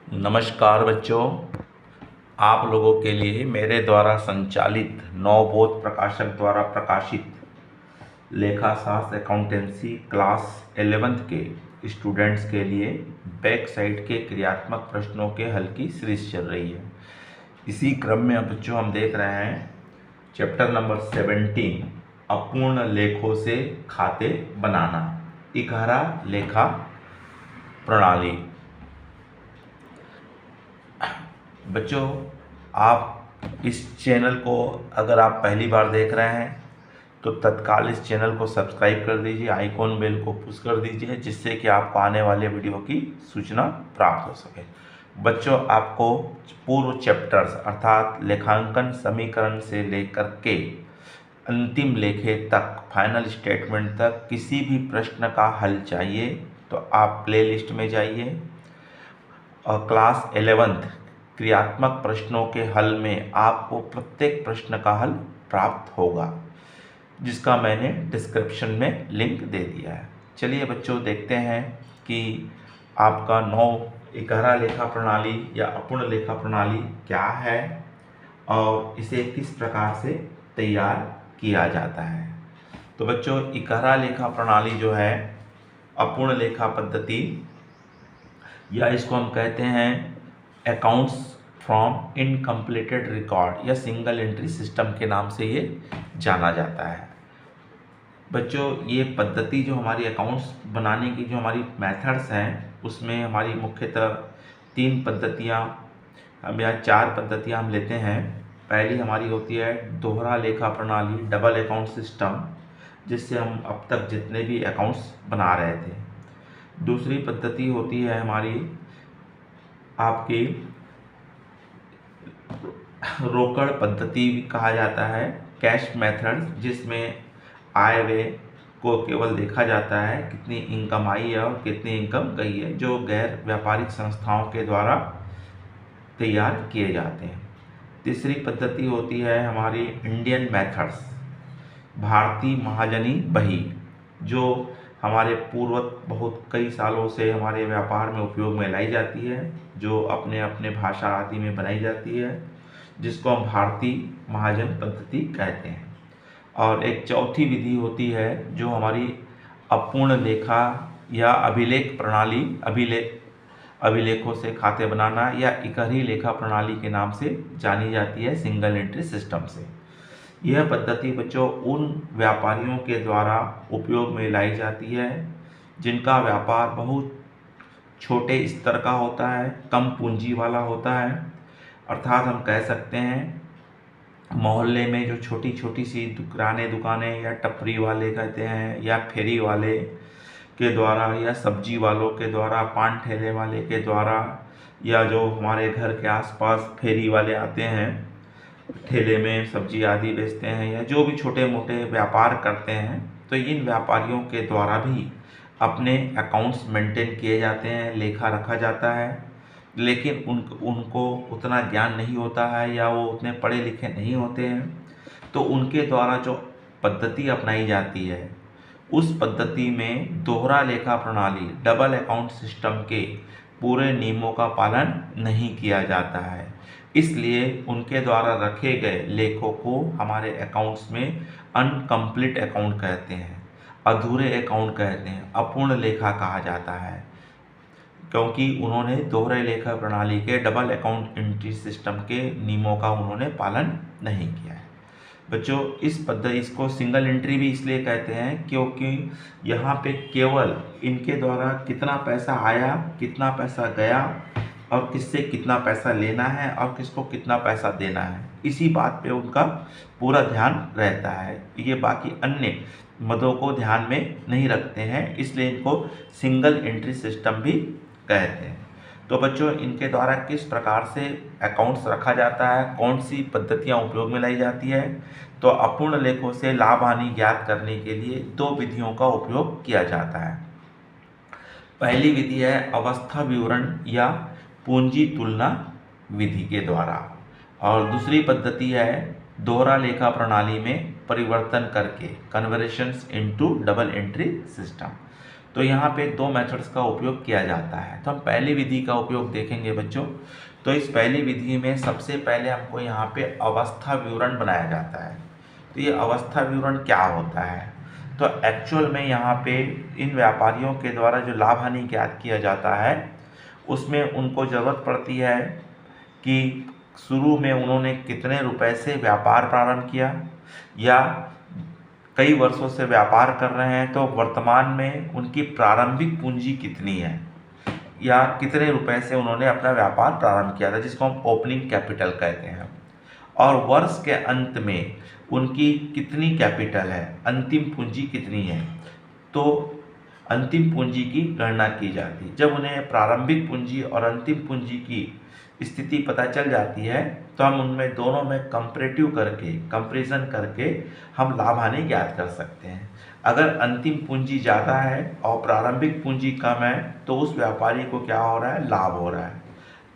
नमस्कार बच्चों, आप लोगों के लिए मेरे द्वारा संचालित नवबोध प्रकाशक द्वारा प्रकाशित लेखाशास्त्र अकाउंटेंसी क्लास 11th के स्टूडेंट्स के लिए बैक साइड के क्रियात्मक प्रश्नों के हल की सीरीज चल रही है। इसी क्रम में अब बच्चों हम देख रहे हैं चैप्टर नंबर 17 अपूर्ण लेखों से खाते बनाना, इकहरा लेखा प्रणाली। बच्चों, आप इस चैनल को अगर आप पहली बार देख रहे हैं तो तत्काल इस चैनल को सब्सक्राइब कर दीजिए, आइकॉन बेल को पुश कर दीजिए, जिससे कि आपको आने वाले वीडियो की सूचना प्राप्त हो सके। बच्चों, आपको पूर्व चैप्टर्स अर्थात लेखांकन समीकरण से लेकर के अंतिम लेखे तक, फाइनल स्टेटमेंट तक किसी भी प्रश्न का हल चाहिए तो आप प्लेलिस्ट में जाइए और क्लास 11th क्रियात्मक प्रश्नों के हल में आपको प्रत्येक प्रश्न का हल प्राप्त होगा, जिसका मैंने डिस्क्रिप्शन में लिंक दे दिया है। चलिए बच्चों, देखते हैं कि आपका इकहरा लेखा प्रणाली या अपूर्ण लेखा प्रणाली क्या है और इसे किस प्रकार से तैयार किया जाता है। तो बच्चों, इकहरा लेखा प्रणाली जो है अपूर्ण लेखा पद्धति, या इसको हम कहते हैं अकाउंट्स फ्रॉम इनकम्प्लीटेड रिकॉर्ड या सिंगल एंट्री सिस्टम के नाम से ये जाना जाता है। बच्चों, ये पद्धति जो हमारी अकाउंट्स बनाने की जो हमारी मेथड्स हैं, उसमें हमारी मुख्यतः 3 पद्धतियाँ हम या 4 पद्धतियाँ हम लेते हैं। पहली हमारी होती है दोहरा लेखा प्रणाली, डबल अकाउंट सिस्टम, जिससे हम अब तक जितने भी अकाउंट्स बना रहे थे। दूसरी पद्धति होती है हमारी आपकी रोकड़ पद्धति भी कहा जाता है, कैश मेथड, जिसमें आय व्यय को केवल देखा जाता है, कितनी इनकम आई है और कितनी इनकम गई है, जो गैर व्यापारिक संस्थाओं के द्वारा तैयार किए जाते हैं। तीसरी पद्धति होती है हमारी इंडियन मेथड्स, भारतीय महाजनी बही, जो हमारे पूर्वज बहुत कई सालों से हमारे व्यापार में उपयोग में लाई जाती है, जो अपने अपने भाषा आदि में बनाई जाती है, जिसको हम भारतीय महाजन पद्धति कहते हैं। और एक चौथी विधि होती है जो हमारी अपूर्ण लेखा या अभिलेख प्रणाली, अभिलेखों से खाते बनाना या इकहरी लेखा प्रणाली के नाम से जानी जाती है, सिंगल एंट्री सिस्टम से। यह पद्धति बच्चों उन व्यापारियों के द्वारा उपयोग में लाई जाती है जिनका व्यापार बहुत छोटे स्तर का होता है, कम पूंजी वाला होता है। अर्थात हम कह सकते हैं मोहल्ले में जो छोटी छोटी सी दुकानें या टपरी वाले कहते हैं, या फेरी वाले के द्वारा, या सब्जी वालों के द्वारा, पान ठेले वाले के द्वारा, या जो हमारे घर के आसपास फेरी वाले आते हैं, ठेले में सब्जी आदि बेचते हैं, या जो भी छोटे मोटे व्यापार करते हैं, तो इन व्यापारियों के द्वारा भी अपने अकाउंट्स मेंटेन किए जाते हैं, लेखा रखा जाता है। लेकिन उनको उतना ज्ञान नहीं होता है या वो उतने पढ़े लिखे नहीं होते हैं, तो उनके द्वारा जो पद्धति अपनाई जाती है उस पद्धति में दोहरा लेखा प्रणाली, डबल अकाउंट सिस्टम के पूरे नियमों का पालन नहीं किया जाता है। इसलिए उनके द्वारा रखे गए लेखों को हमारे अकाउंट्स में अनकम्प्लीट अकाउंट कहते हैं, अधूरे अकाउंट कहते हैं, अपूर्ण लेखा कहा जाता है, क्योंकि उन्होंने दोहरे लेखा प्रणाली के डबल अकाउंट एंट्री सिस्टम के नियमों का उन्होंने पालन नहीं किया है। बच्चों, इस पद्धति, इसको सिंगल एंट्री भी इसलिए कहते हैं क्योंकि यहाँ पे केवल इनके द्वारा कितना पैसा आया, कितना पैसा गया और किससे कितना पैसा लेना है और किसको कितना पैसा देना है, इसी बात पे उनका पूरा ध्यान रहता है। ये बाकी अन्य मदों को ध्यान में नहीं रखते हैं, इसलिए इनको सिंगल एंट्री सिस्टम भी कहते हैं। तो बच्चों, इनके द्वारा किस प्रकार से अकाउंट्स रखा जाता है, कौन सी पद्धतियाँ उपयोग में लाई जाती है, तो अपूर्ण लेखों से लाभ हानि ज्ञात करने के लिए 2 विधियों का उपयोग किया जाता है। पहली विधि है अवस्था विवरण या पूंजी तुलना विधि के द्वारा, और दूसरी पद्धति है दोहरा लेखा प्रणाली में परिवर्तन करके, conversions into double entry system. तो यहाँ पे दो मेथड्स का उपयोग किया जाता है। तो हम पहली विधि का उपयोग देखेंगे बच्चों। तो इस पहली विधि में सबसे पहले हमको यहाँ पे अवस्था विवरण बनाया जाता है। तो ये अवस्था विवरण क्या होता है? तो एक्चुअल में यहाँ पे इन व्यापारियों के द्वारा जो लाभ हानि ज्ञात किया जाता है उसमें उनको ज़रूरत पड़ती है कि शुरू में उन्होंने कितने रुपए से व्यापार प्रारंभ किया, या कई वर्षों से व्यापार कर रहे हैं तो वर्तमान में उनकी प्रारंभिक पूंजी कितनी है, या कितने रुपए से उन्होंने अपना व्यापार प्रारंभ किया था, जिसको हम ओपनिंग कैपिटल कहते हैं। और वर्ष के अंत में उनकी कितनी कैपिटल है, अंतिम पूंजी कितनी है, तो अंतिम पूंजी की गणना की जाती है। जब उन्हें प्रारंभिक पूंजी और अंतिम पूंजी की स्थिति पता चल जाती है तो हम उनमें दोनों में कंपैरिजन करके हम लाभ हानि ज्ञात कर सकते हैं। अगर अंतिम पूंजी ज़्यादा है और प्रारंभिक पूंजी कम है तो उस व्यापारी को क्या हो रहा है, लाभ हो रहा है।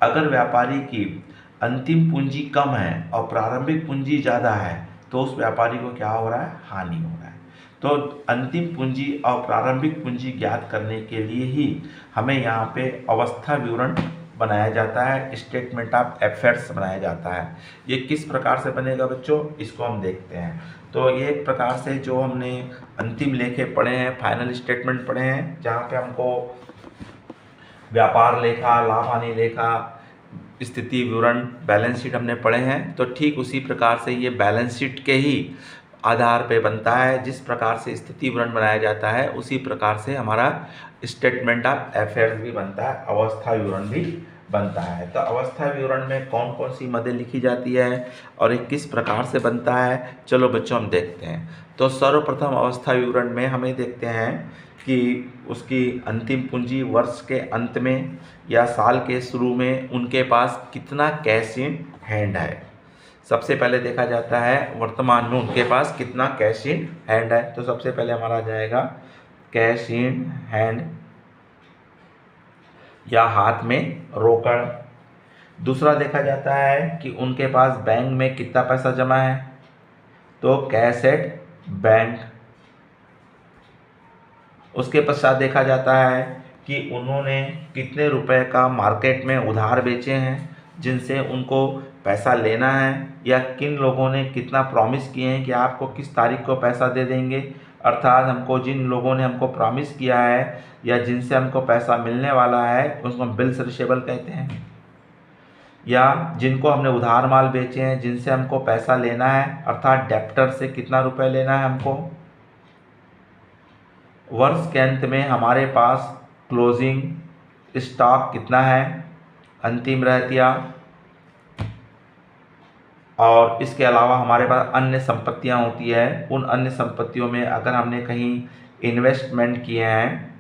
अगर व्यापारी की अंतिम पूंजी कम है और प्रारंभिक पूंजी ज़्यादा है तो उस व्यापारी को क्या हो रहा है, हानि हो रहा है। तो अंतिम पूंजी और प्रारंभिक पूंजी ज्ञात करने के लिए ही हमें यहाँ पे अवस्था विवरण बनाया जाता है, स्टेटमेंट ऑफ अफेयर्स बनाया जाता है। ये किस प्रकार से बनेगा बच्चों, इसको हम देखते हैं। तो ये एक प्रकार से जो हमने अंतिम लेखे पढ़े हैं, फाइनल स्टेटमेंट पढ़े हैं, जहाँ पे हमको व्यापार लेखा, लाभ हानि लेखा, स्थिति विवरण, बैलेंस शीट हमने पढ़े हैं। तो ठीक उसी प्रकार से ये बैलेंस शीट के ही आधार पे बनता है। जिस प्रकार से स्थिति विवरण बनाया जाता है उसी प्रकार से हमारा स्टेटमेंट ऑफ अफेयर्स भी बनता है, अवस्था विवरण भी बनता है। तो अवस्था विवरण में कौन कौन सी मदें लिखी जाती है और ये किस प्रकार से बनता है, चलो बच्चों हम देखते हैं। तो सर्वप्रथम अवस्था विवरण में हमें देखते हैं कि उसकी अंतिम पूंजी वर्ष के अंत में या साल के शुरू में उनके पास कितना कैश इन हैंड है। सबसे पहले देखा जाता है वर्तमान में उनके पास कितना कैश इन हैंड है। तो सबसे पहले हमारा आ जाएगा कैश इन हैंड या हाथ में रोकड़। दूसरा देखा जाता है कि उनके पास बैंक में कितना पैसा जमा है, तो कैश एट बैंक। उसके पश्चात देखा जाता है कि उन्होंने कितने रुपए का मार्केट में उधार बेचे हैं जिनसे उनको पैसा लेना है, या किन लोगों ने कितना प्रॉमिस किए हैं कि आपको किस तारीख को पैसा दे देंगे। अर्थात हमको जिन लोगों ने हमको प्रॉमिस किया है या जिनसे हमको पैसा मिलने वाला है उसको हम बिल्स रिसीवेबल कहते हैं, या जिनको हमने उधार माल बेचे हैं जिनसे हमको पैसा लेना है, अर्थात डेप्टर से कितना रुपए लेना है हमको। वर्ष के अंत में हमारे पास क्लोजिंग स्टॉक कितना है, अंतिम रहतिया। और इसके अलावा हमारे पास अन्य संपत्तियां होती है। उन अन्य संपत्तियों में अगर हमने कहीं इन्वेस्टमेंट किए हैं,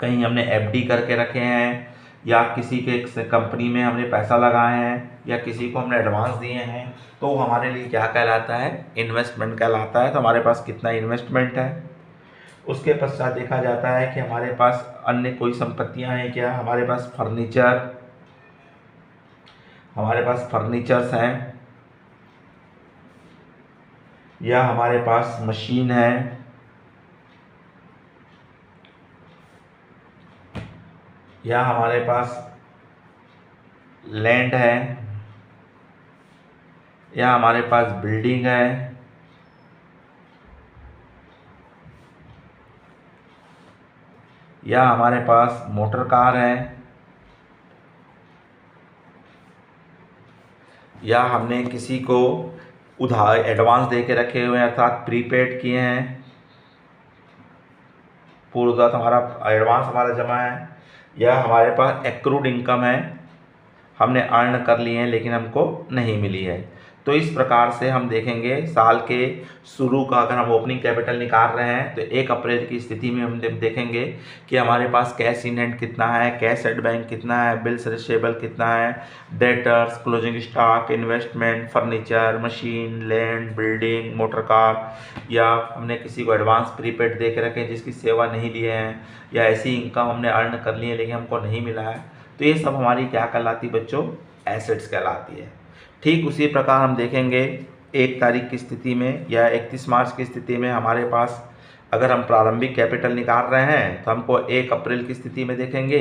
कहीं हमने एफडी करके रखे हैं, या किसी के कंपनी में हमने पैसा लगाए हैं, या किसी को हमने एडवांस दिए हैं, तो हमारे लिए क्या कहलाता है, इन्वेस्टमेंट कहलाता है। तो हमारे पास कितना इन्वेस्टमेंट है। उसके पश्चात देखा जाता है कि हमारे पास अन्य कोई संपत्तियां हैं क्या। हमारे पास फर्नीचर्स हैं, या हमारे पास मशीन है, या हमारे पास लैंड है, या हमारे पास बिल्डिंग है, या हमारे पास मोटर कार है, या हमने किसी को उधार एडवांस दे के रखे हुए हैं, अर्थात प्रीपेड किए हैं, पूर्वगत हमारा एडवांस हमारा जमा है, या हमारे पास एक्रूड इनकम है, हमने अर्न कर लिए हैं लेकिन हमको नहीं मिली है। तो इस प्रकार से हम देखेंगे साल के शुरू का अगर हम ओपनिंग कैपिटल निकाल रहे हैं तो 1 अप्रैल की स्थिति में हम देखेंगे कि हमारे पास कैश इन हैंड कितना है, कैश एट बैंक कितना है, बिल्स रिसीवेबल कितना है, debtors, closing stock, investment, furniture, machine, land, building, motor car, या हमने किसी को एडवांस प्रीपेड दे के रखे जिसकी सेवा नहीं लिए हैं, या ऐसी इनकम हमने अर्न कर ली है लेकिन हमको नहीं मिला है। तो ये सब हमारी क्या कहलाती बच्चों, एसेट्स कहलाती है। ठीक उसी प्रकार हम देखेंगे 1 तारीख की स्थिति में या 31 मार्च की स्थिति में हमारे पास अगर हम प्रारंभिक कैपिटल निकाल रहे हैं तो हमको 1 अप्रैल की स्थिति में देखेंगे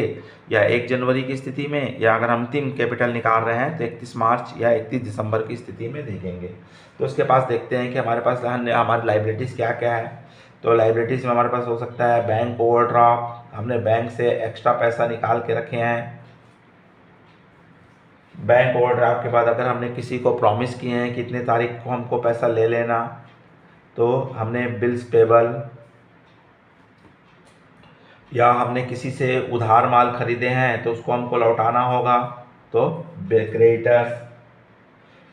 या 1 जनवरी की स्थिति में, या अगर अंतिम कैपिटल निकाल रहे हैं तो 31 मार्च या 31 दिसंबर की स्थिति में देखेंगे। तो उसके पास देखते हैं कि हमारे पास हमारी लाइबिलिटीज़ क्या क्या है। तो लाइबिलिटीज़ में हमारे पास हो सकता है बैंक ओवरड्राफ्ट, हमने बैंक से एक्स्ट्रा पैसा निकाल के रखे हैं। बैंक ओवरड्राफ्ट के बाद अगर हमने किसी को प्रॉमिस किए हैं कि इतने तारीख को हमको पैसा ले लेना, तो हमने बिल्स पेबल, या हमने किसी से उधार माल खरीदे हैं तो उसको हमको लौटाना होगा, तो क्रेडिटर्स।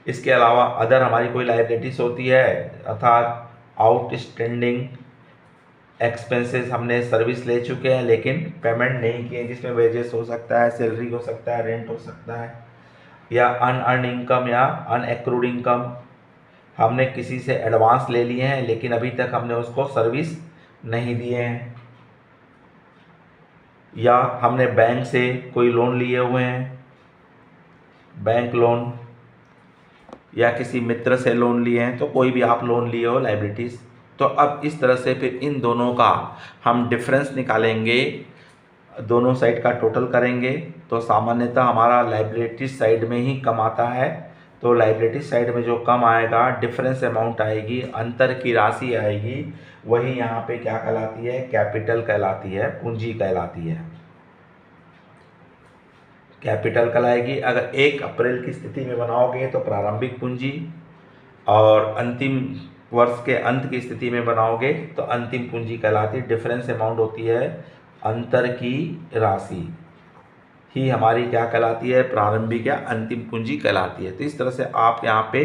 इसके अलावा अदर हमारी कोई लाइबिलिटीज होती है, अर्थात आउटस्टैंडिंग एक्सपेंसेस, हमने सर्विस ले चुके हैं लेकिन पेमेंट नहीं किए, जिसमें वेजेस हो सकता है, सैलरी हो सकता है, रेंट हो सकता है, या अनअर्न इनकम या अनएक्रूड इनकम, हमने किसी से एडवांस ले लिए हैं लेकिन अभी तक हमने उसको सर्विस नहीं दिए हैं, या हमने बैंक से कोई लोन लिए हुए हैं, बैंक लोन, या किसी मित्र से लोन लिए हैं, तो कोई भी आप लोन लिए हो लाइबिलिटीज़। तो अब इस तरह से फिर इन दोनों का हम डिफरेंस निकालेंगे, दोनों साइड का टोटल करेंगे, तो सामान्यतः हमारा लाइबिलिटीज साइड में ही कम आता है। तो लाइबिलिटी साइड में जो कम आएगा, डिफरेंस अमाउंट आएगी, अंतर की राशि आएगी, वही यहाँ पे क्या कहलाती है, कैपिटल कहलाती है, पूंजी कहलाती है, कैपिटल कहलाएगी। अगर 1 अप्रैल की स्थिति में बनाओगे तो प्रारंभिक पूंजी, और अंतिम वर्ष के अंत की स्थिति में बनाओगे तो अंतिम पूंजी कहलाती है। डिफरेंस अमाउंट होती है अंतर की राशि ही हमारी क्या कहलाती है, प्रारंभिक या अंतिम पूंजी कहलाती है। तो इस तरह से आप यहाँ पे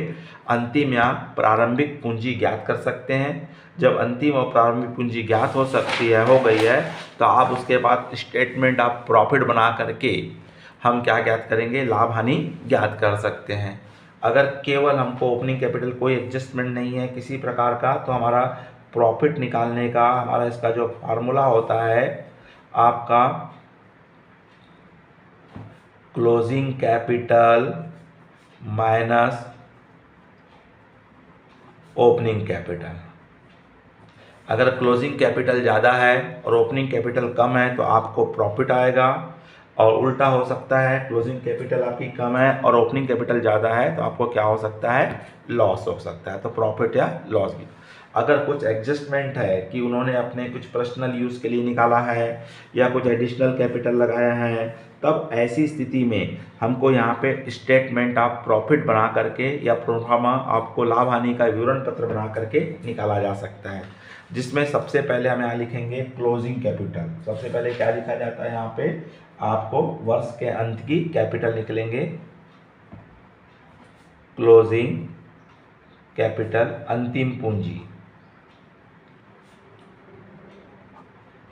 अंतिम या प्रारंभिक पूंजी ज्ञात कर सकते हैं। जब अंतिम और प्रारंभिक पूंजी ज्ञात हो सकती है, हो गई है, तो आप उसके बाद स्टेटमेंट आप प्रॉफिट बना करके हम क्या ज्ञात करेंगे, लाभ हानि ज्ञात कर सकते हैं। अगर केवल हमको ओपनिंग कैपिटल कोई एडजस्टमेंट नहीं है किसी प्रकार का, तो हमारा प्रॉफिट निकालने का हमारा इसका जो फार्मूला होता है आपका closing capital minus opening capital. अगर क्लोजिंग कैपिटल ज़्यादा है और ओपनिंग कैपिटल कम है तो आपको प्रॉफिट आएगा, और उल्टा हो सकता है, क्लोजिंग कैपिटल आपकी कम है और ओपनिंग कैपिटल ज़्यादा है तो आपको क्या हो सकता है, लॉस हो सकता है, तो प्रॉफिट या लॉस भी। अगर कुछ एडजस्टमेंट है कि उन्होंने अपने कुछ पर्सनल यूज़ के लिए निकाला है या कुछ एडिशनल कैपिटल लगाया है, तब ऐसी स्थिति में हमको यहाँ पे स्टेटमेंट आप प्रॉफिट बना करके या प्रोफार्मा आपको लाभ हानि का विवरण पत्र बना करके निकाला जा सकता है, जिसमें सबसे पहले हम यहाँ लिखेंगे क्लोजिंग कैपिटल। सबसे पहले क्या लिखा जाता है, यहाँ पे आपको वर्ष के अंत की कैपिटल निकलेंगे, क्लोजिंग कैपिटल अंतिम पूंजी।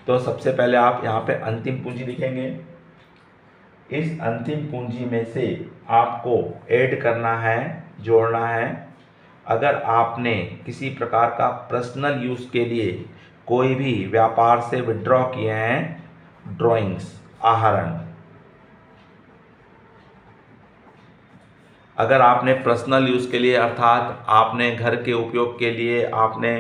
तो सबसे पहले आप यहाँ पे अंतिम पूंजी लिखेंगे। इस अंतिम पूंजी में से आपको ऐड करना है, जोड़ना है। अगर आपने किसी प्रकार का पर्सनल यूज़ के लिए कोई भी व्यापार से विड्रॉ किए हैं, ड्राइंग्स, आहरण, अगर आपने पर्सनल यूज़ के लिए अर्थात आपने घर के उपयोग के लिए आपने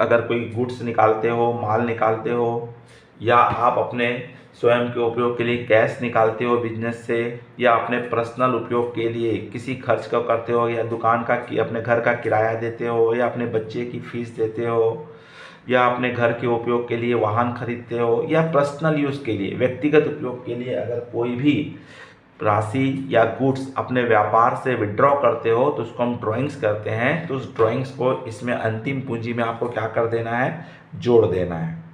अगर कोई गुड्स निकालते हो, माल निकालते हो, या आप अपने स्वयं के उपयोग के लिए कैश निकालते हो बिजनेस से, या अपने पर्सनल उपयोग के लिए किसी खर्च को करते हो, या दुकान का अपने घर का किराया देते हो, या अपने बच्चे की फीस देते हो, या अपने घर के उपयोग के लिए वाहन खरीदते हो, या पर्सनल यूज़ के लिए व्यक्तिगत उपयोग के लिए अगर कोई भी राशि या गुड्स अपने व्यापार से विड्रॉ करते हो तो उसको हम ड्राइंग्स करते हैं। तो उस ड्राइंग्स को इसमें अंतिम पूंजी में आपको क्या कर देना है, जोड़ देना है।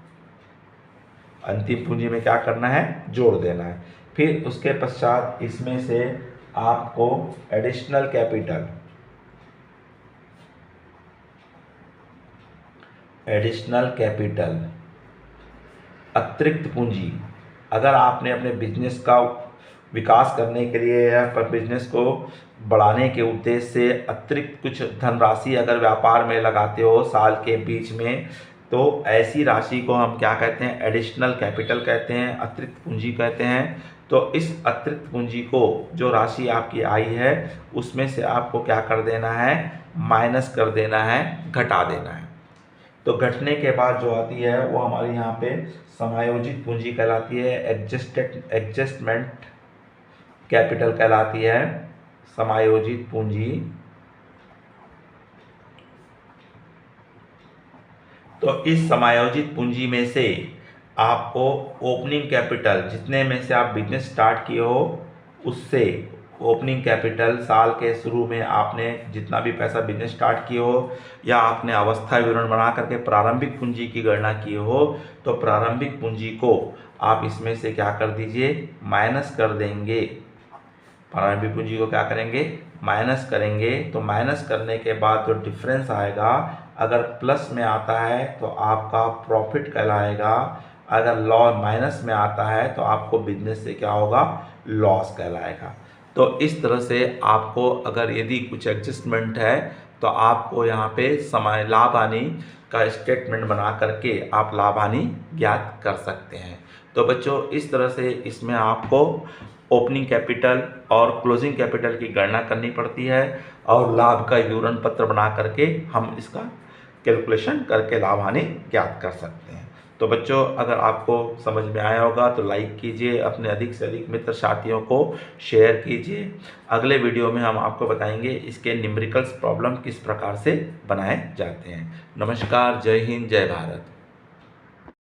अंतिम पूंजी में क्या करना है, जोड़ देना है। फिर उसके पश्चात इसमें से आपको एडिशनल कैपिटल, अतिरिक्त पूंजी, अगर आपने अपने बिजनेस का विकास करने के लिए या बिजनेस को बढ़ाने के उद्देश्य से अतिरिक्त कुछ धनराशि अगर व्यापार में लगाते हो साल के बीच में, तो ऐसी राशि को हम क्या कहते हैं, एडिशनल कैपिटल कहते हैं, अतिरिक्त पूंजी कहते हैं। तो इस अतिरिक्त पूंजी को, जो राशि आपकी आई है, उसमें से आपको क्या कर देना है, माइनस कर देना है, घटा देना है। तो घटने के बाद जो आती है वो हमारी यहाँ पे समायोजित पूंजी कहलाती है, एडजस्टमेंट कैपिटल कहलाती है, समायोजित पूंजी। तो इस समायोजित पूंजी में से आपको ओपनिंग कैपिटल, जितने में से आप बिजनेस स्टार्ट किए हो उससे ओपनिंग कैपिटल, साल के शुरू में आपने जितना भी पैसा बिजनेस स्टार्ट किए हो या आपने अवस्था विवरण बना करके प्रारंभिक पूंजी की गणना की हो, तो प्रारंभिक पूंजी को आप इसमें से क्या कर दीजिए, माइनस कर देंगे। प्रारंभिक पूंजी को क्या करेंगे, माइनस करेंगे। तो माइनस करने के बाद जो डिफरेंस आएगा, अगर प्लस में आता है तो आपका प्रॉफिट कहलाएगा, अगर लॉस माइनस में आता है तो आपको बिजनेस से क्या होगा, लॉस कहलाएगा। तो इस तरह से आपको अगर यदि कुछ एडजस्टमेंट है तो आपको यहाँ पे समय लाभ हानि का स्टेटमेंट बना करके आप लाभ हानि ज्ञात कर सकते हैं। तो बच्चों इस तरह से इसमें आपको ओपनिंग कैपिटल और क्लोजिंग कैपिटल की गणना करनी पड़ती है और लाभ का विवरण पत्र बना करके हम इसका कैलकुलेशन करके लाभ हानि ज्ञात कर सकते हैं। तो बच्चों अगर आपको समझ में आया होगा तो लाइक कीजिए, अपने अधिक से अधिक मित्र साथियों को शेयर कीजिए। अगले वीडियो में हम आपको बताएंगे इसके न्यूमेरिकल्स प्रॉब्लम किस प्रकार से बनाए जाते हैं। नमस्कार, जय हिंद, जय भारत।